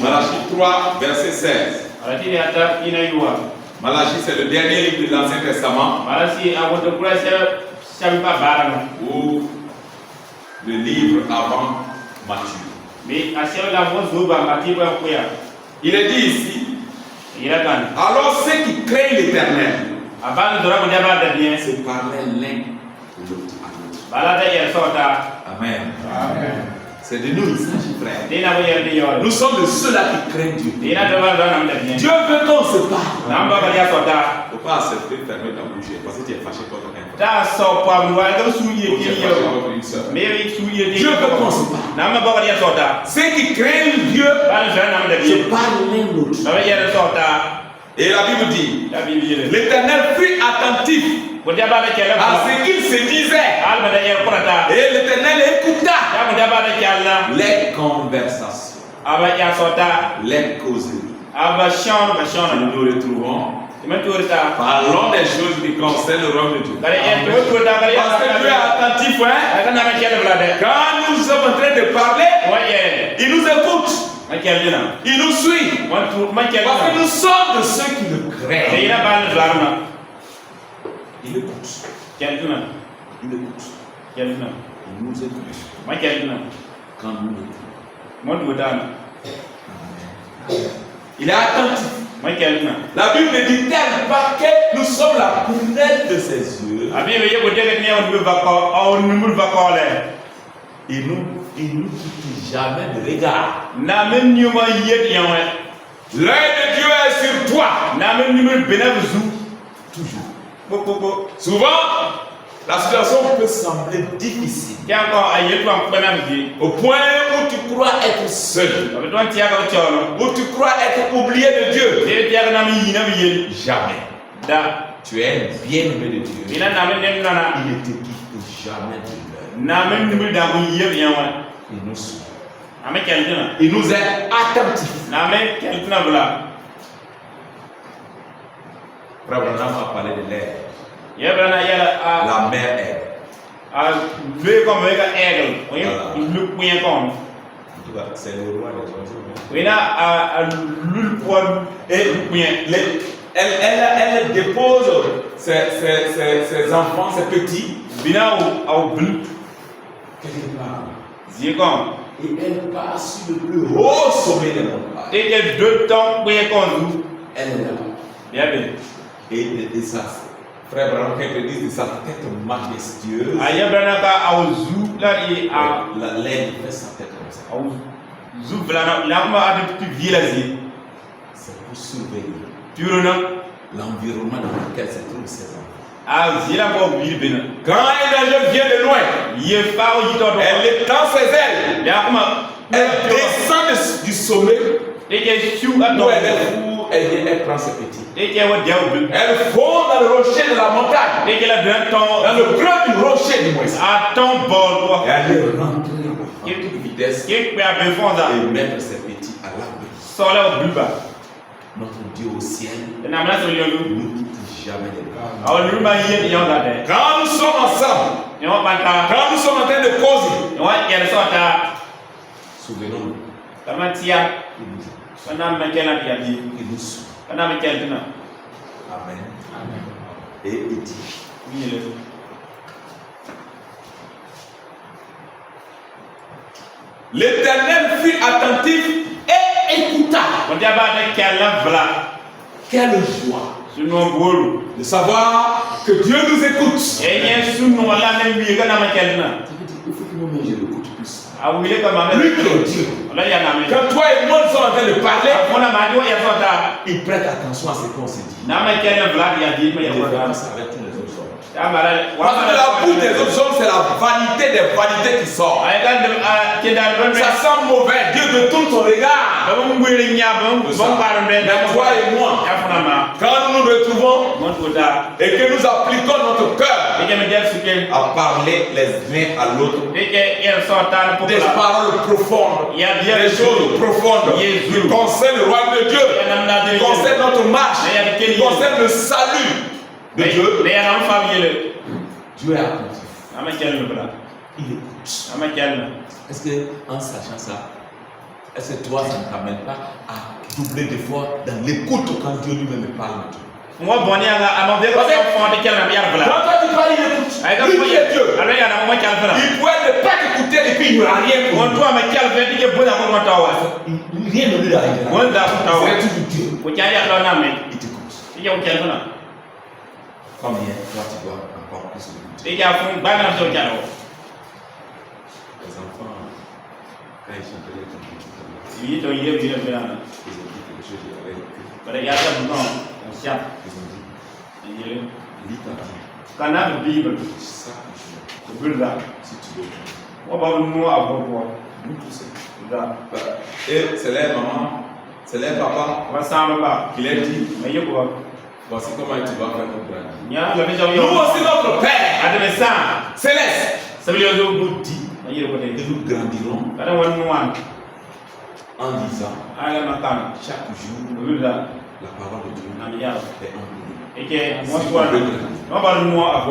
Malachie 3, verset 16. Malachie, c'est le dernier livre de l'Ancien Testament. Ou le livre avant Matthieu. Il est dit ici, alors ceux qui craignent l'Éternel se parlaient l'un de l'autre. Amen. C'est de nous il s'agit, frère. Nous sommes de ceux-là qui craignent Dieu. Dieu veut qu'on se parle. Il ne faut pas accepter de fermer ta bouche parce que tu es fâché contre quelqu'un. Dieu veut qu'on se parle. Ceux qui craignent Dieu se parlent l'un de l'autre. Et la Bible dit, l'Éternel fut attentif à ce qu'il se disait. Et l'Éternel écouta les conversations, les causeries. Nous nous retrouvons. Parlons des choses qui concernent le royaume de Dieu. Parce que Dieu est attentif. Quand nous sommes en train de parler, il nous écoute. Il nous suit. Parce que nous sommes de ceux qui le craignent. Il écoute. Il écoute. Il nous écoute. Quand nous l'écoutons. Il est attentif. La Bible dit-elle pas que nous sommes la prunelle de ses yeux. Il nous quitte jamais de regard. L'œil de Dieu est sur toi. Toujours. Souvent, la situation peut sembler difficile. Au point où tu crois être seul. Où tu crois être oublié de Dieu. Jamais. Tu es un bien-aimé de Dieu. Il ne te quitte jamais de l'œil. Il nous suit. Il nous est attentif. Frère Branham a parlé de l'air. La mer est. En tout cas, c'est le roi des oiseaux. Elle dépose ses enfants, ses petits, quelque part. Et elle passe sur le plus haut sommet des montagnes. Elle est là. Et ça, frère Branham, quand il te dit de sa tête majestueuse, la laine fait sa tête comme ça. C'est pour surveiller l'environnement dans lequel se trouvent ses enfants. Quand un angel vient de loin, elle étend ses ailes, elle descend du sommet, elle prend ses petits. Elle fond dans le rocher de la montagne, dans le creux du rocher du Moïse. Et elle est rentrée à toute vitesse et mettre ses petits à l'abri. Notre Dieu au ciel ne quitte jamais les bras. Quand nous sommes ensemble, quand nous sommes en train de causer, souvenons-nous, il nous suit. Amen. Et il dit, l'Éternel fut attentif et écouta. Quelle joie de savoir que Dieu nous écoute. Ça veut dire il faut que moi-même je l'écoute plus. Lui qui est Dieu. Quand toi et moi nous sommes en train de parler, il prête attention à ce qu'on se dit. Parce que la bouche des autres hommes, c'est la vanité des vanités qui sort. Ça sent mauvais. Dieu détourne son regard. Mais toi et moi, quand nous nous retrouvons et que nous appliquons notre cœur à parler les uns à l'autre, des paroles profondes, des choses profondes qui concernent le royaume de Dieu, qui concernent notre marche, qui concernent le salut de Dieu. Dieu est attentif. Il écoute. Est-ce que en sachant ça, Est-ce que toi, ça ne t'amène pas à doubler d'efforts dans l'écoute quand Dieu lui-même me parle? Moi, bon, il y a un enfant de quel âme il y a quand toi tu parles, il écoute. Lui qui est Dieu. Il pourrait ne pas t'écouter et puis il n'y aura rien pour lui. Rien ne lui arrivera. C'est toujours Dieu. Il t'écoute. Combien toi tu dois encore plus l'écouter? Les enfants, quand ils sont petits, ils ont dit quelque chose, Kana Bible, ça, si tu veux. On va nous avoir quoi? Et c'est les maman, c'est les papa qui les dit. Voici comment tu vas faire ton grand. Nous aussi notre Père céleste. Et nous grandirons en disant chaque jour la parole de Dieu est en nous.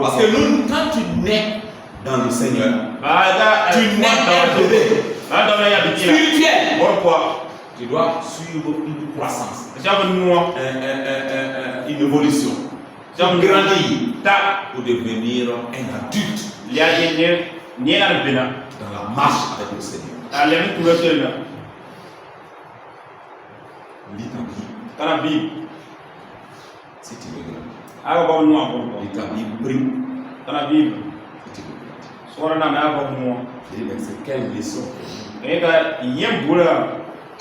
Parce que nous, quand tu nais dans le Seigneur, tu nais un bébé spirituel. Tu dois suivre une croissance, une évolution, grandir pour devenir un adulte dans la marche avec le Seigneur. Lis ta Bible. Si tu veux grandir. Lis ta Bible, prie. Si tu veux grandir. C'est quelle leçon?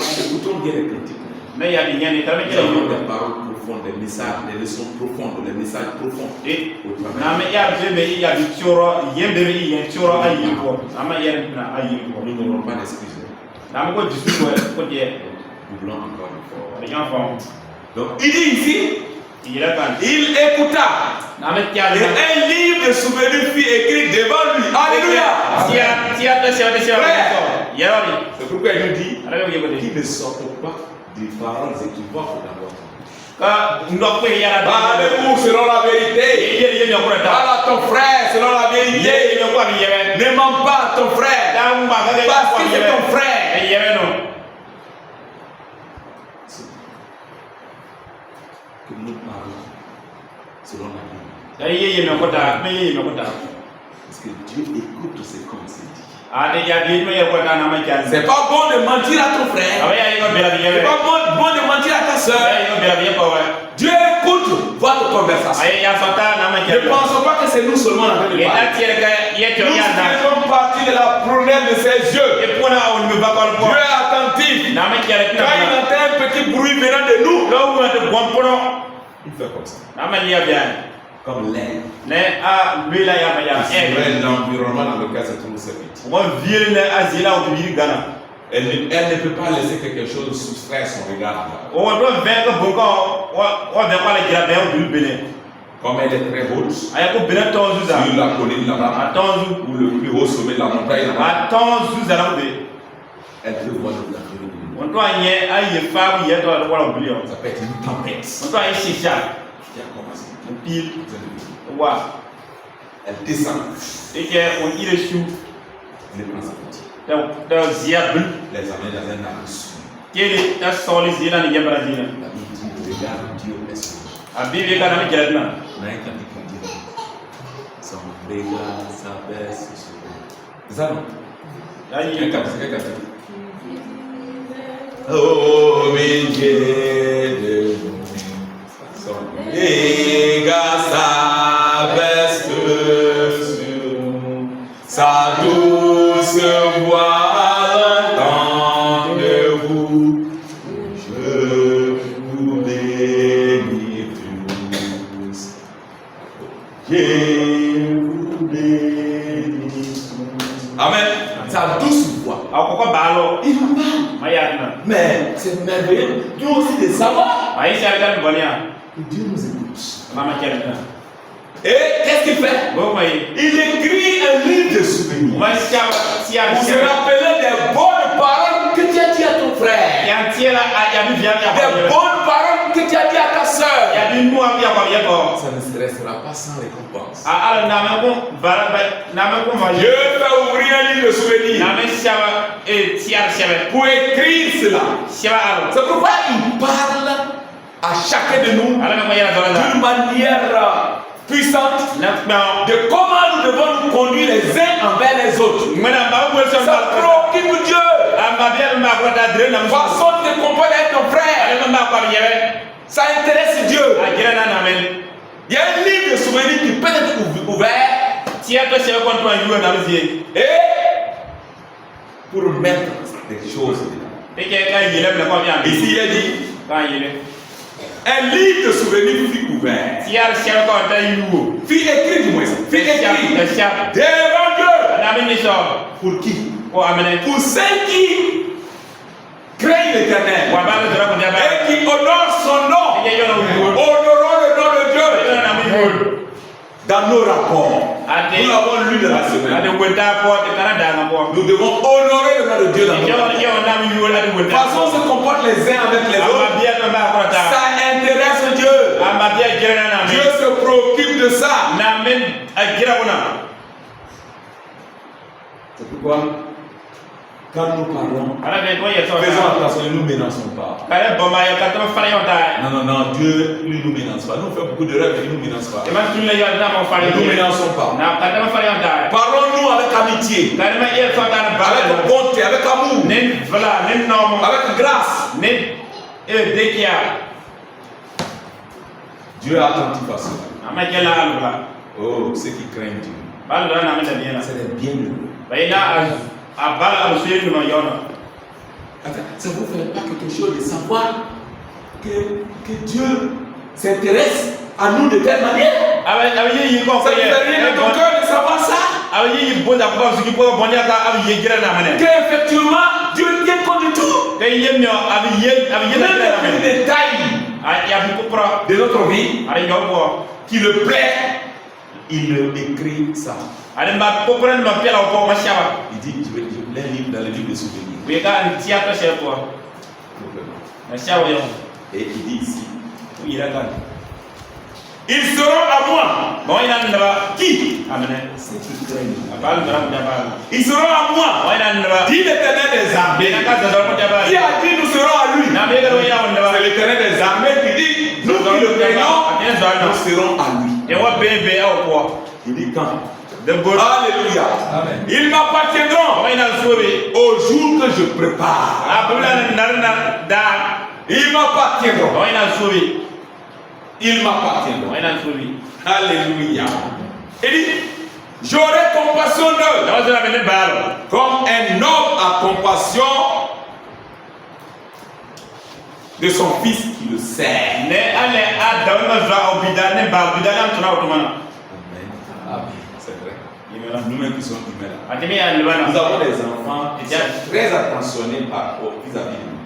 Écoutons bien les critiques. Mais il y a des paroles profondes, des messages, des leçons profondes, des messages profonds. Il y a Nous n'aurons pas d'excuses. Nous voulons encore une fois. Donc il dit ici, il écouta. Et un livre de souvenirs fut écrit devant lui. Alléluia. C'est pourquoi il nous dit qu'il ne sorte pas des paroles équivoques dans votre vie. Parlez-vous selon la vérité. Parle à ton frère selon la vérité. Ne mens pas à ton frère. Parce que c'est ton frère. Que nous parlons selon la Bible. Parce que Dieu écoute ses conseils. C'est pas bon de mentir à ton frère. C'est pas bon de mentir à ta soeur. Dieu écoute votre conversation. Ne pensons pas que c'est nous seulement en train de parler. Nous faisons partie de la prunelle de ses yeux. Dieu est attentif. Quand il entend un petit bruit venant de nous, il fait comme ça. Comme l'air. L'environnement dans lequel se trouve cette petite. Elle ne peut pas laisser quelque chose soustraire son regard. Comme elle est très haute, sur la colline là-bas, ou le plus haut sommet de la montagne là-bas, elle peut voir l'environnement. Ça peut être une tempête qui a commencé. Elle descend. Les prend sa petite. Les amène dans un arbre sûr. La Bible dit, regarde Dieu est sûr. On a un cantique qui dit, son regard s'abaisse sur nous. C'est ça non? C'est quel cantique? Oh, mais Dieu de nous. Son regard s'abaisse sur nous. Sa douce voix l'entendez-vous. Je vous bénis tous. Je vous bénis tous. Amen. Sa douce voix. Il nous parle. Mais c'est merveilleux. Nous aussi de savoir que Dieu nous écoute. Et qu'est-ce qu'il fait? Il écrit un livre de souvenirs. Pour se rappeler des bonnes paroles que tu as dit à ton frère. Des bonnes paroles que tu as dit à ta sœur, ya bi mu am ya ko ya ko ça ne se restera pas sans récompense. ala na me ko ma Je vais ouvrir un livre de souvenirs na me shaba e tiar shaba pour écrire cela. shaba alo C'est pourquoi il parle à chacun de nous ala me ko yara dole d'une manière puissante de comment nous devons nous conduire les uns envers les autres. Ça préoccupe Dieu. La façon de te comporter avec ton frère, ça intéresse Dieu. Il y a un livre de souvenirs qui peut être ouvert et pour mettre des choses dedans. Ici il est dit un livre de souvenirs fut ouvert. Fut écrit du moins. Fut écrit devant Dieu. Pour qui? Pour ceux qui craignent l'Éternel et qui honorent son nom. Honorons le nom de Dieu dans nos rapports. Nous l'avons lu dans la semaine. Nous devons honorer le nom de Dieu dans nos rapports. De toute façon, on se comporte les uns avec les autres. Ça intéresse Dieu. Dieu se préoccupe de ça. C'est pourquoi, quand nous parlons, faisons attention, ne nous mélançons pas. Non, Dieu, lui, ne nous mélance pas. Nous, on fait beaucoup de rêves, il ne nous mélance pas. Ne nous mélançons pas. Parlons-nous avec amitié, avec bonté, avec amour, avec grâce. Dieu est attentif à cela. Oh, ceux qui craignent Dieu, c'est les bienheureux. Ça ne vous fait pas quelque chose de savoir que Dieu s'intéresse à nous de telle manière? Ça ne fait rien dans ton cœur de savoir ça? Qu'effectivement, Dieu tient compte de tout. Même le détail de notre vie qui le plaît, il écrit ça. Il dit, je vais un livre dans le livre de souvenirs. Et il dit ici, ils seront à moi. Qui? Ceux qui craignent. Ils seront à moi. Dit l'Éternel des armées. Qui a dit nous serons à lui? C'est l'Éternel des armées qui dit nous qui le craignons, nous serons à lui. Il dit quand? Alléluia. Amen. Ils m'appartiendront au jour que je prépare. Ils m'appartiendront. Ils m'appartiendront. Alléluia. Il dit, j'aurai compassion d'eux comme un homme a compassion de son fils qui le sert. C'est vrai. Nous-mêmes qui sommes humains. Nous avons des enfants qui sont très attentionnés vis-à-vis de nous.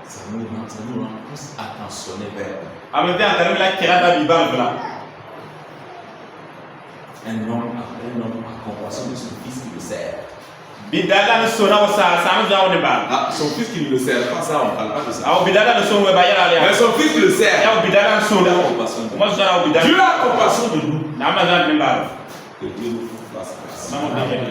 Ça nous rend plus attentionnés vers eux. Un homme a compassion de son fils qui le sert. Son fils qui ne le sert pas, ça, on ne parle pas de ça. Mais son fils qui le sert, il a compassion de nous. Dieu a compassion de nous. Que Dieu nous fasse grâce.